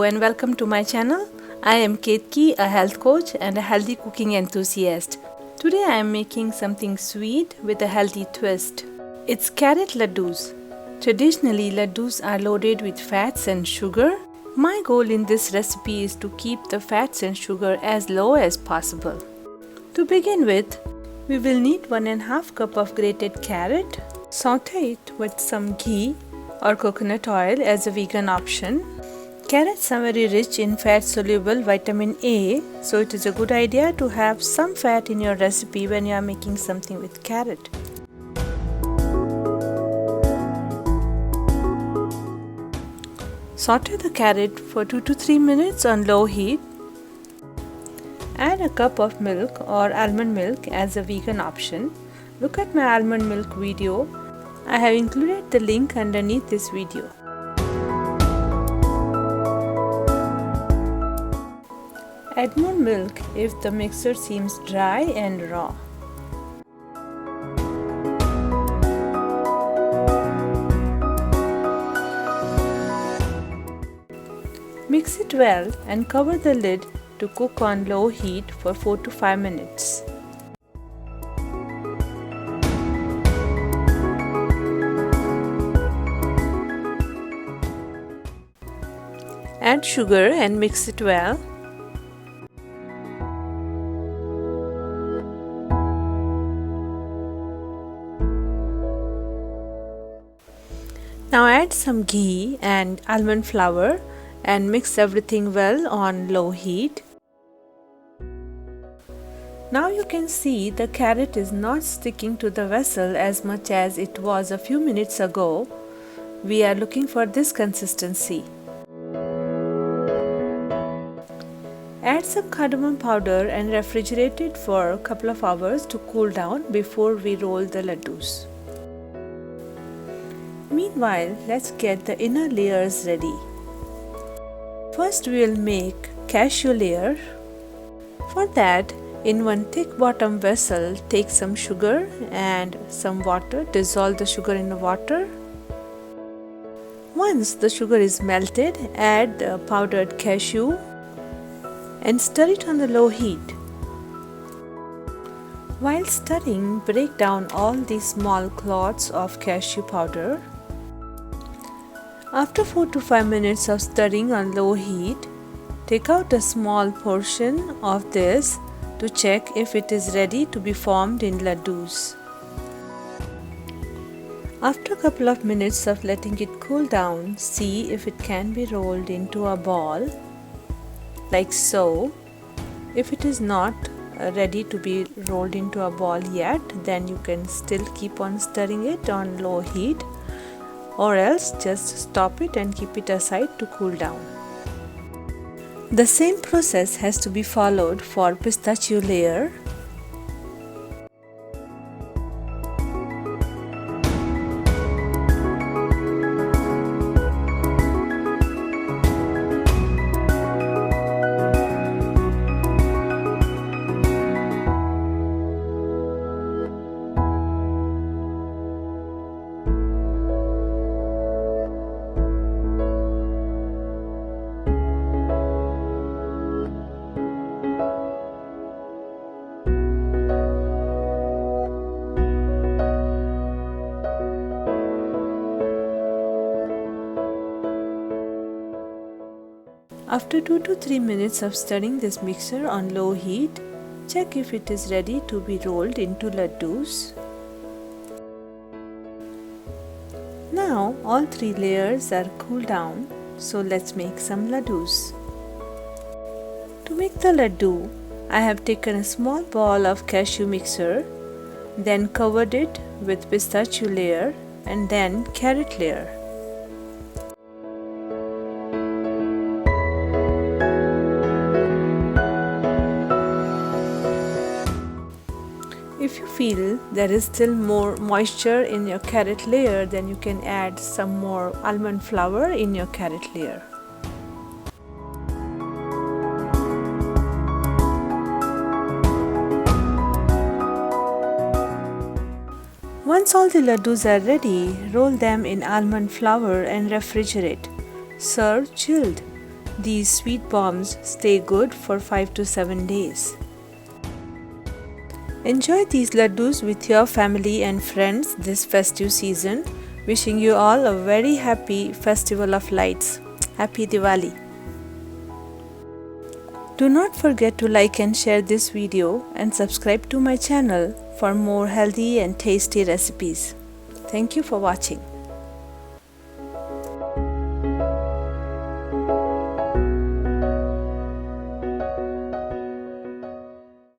and welcome to my channel. I am Ghee, a health coach and a healthy cooking enthusiast. Today I am making something sweet with a healthy twist. It's Carrot Laddoos. Traditionally, Laddoos are loaded with fats and sugar. My goal in this recipe is to keep the fats and sugar as low as possible. To begin with, we will need 1.5 cup of grated carrot. Saute it with some ghee or coconut oil as a vegan option. Carrots are very rich in fat-soluble vitamin A, so it is a good idea to have some fat in your recipe when you are making something with carrot. Saute the carrot for 2 to 3 minutes on low heat. Add a cup of milk or almond milk as a vegan option. Look at my almond milk video. I have included the link underneath this video. Add more milk if the mixture seems dry and raw. Mix it well and cover the lid to cook on low heat for 4 to 5 minutes. Add sugar and mix it well. Now add some ghee and almond flour and mix everything well on low heat. Now you can see the carrot is not sticking to the vessel as much as it was a few minutes ago. We are looking for this consistency. Add some cardamom powder and refrigerate it for a couple of hours to cool down before we roll the laddoos. Meanwhile, let's get the inner layers ready. First we will make cashew layer. For that, in one thick bottom vessel, take some sugar and some water. Dissolve the sugar in the water. Once the sugar is melted, add the powdered cashew and stir it on the low heat. While stirring, break down all these small clots of cashew powder. After 4 to 5 minutes of stirring on low heat, take out a small portion of this to check if it is ready to be formed in laddoos. After a couple of minutes of letting it cool down, see if it can be rolled into a ball, like so. If it is not ready to be rolled into a ball yet, then you can still keep on stirring it on low heat, or else just stop it and keep it aside to cool down. The same process has to be followed for pistachio layer. After 2 to 3 minutes of stirring this mixture on low heat, check if it is ready to be rolled into laddoos. Now all 3 layers are cooled down, so let's make some laddoos. To make the laddoo, I have taken a small ball of cashew mixture, then covered it with pistachio layer and then carrot layer. If you feel there is still more moisture in your carrot layer, then you can add some more almond flour in your carrot layer. Once all the laddoos are ready, roll them in almond flour and refrigerate. Serve chilled. These sweet bombs stay good for 5 to 7 days. Enjoy these laddoos with your family and friends this festive season. Wishing you all a very happy Festival of Lights. Happy Diwali! Do not forget to like and share this video and subscribe to my channel for more healthy and tasty recipes. Thank you for watching.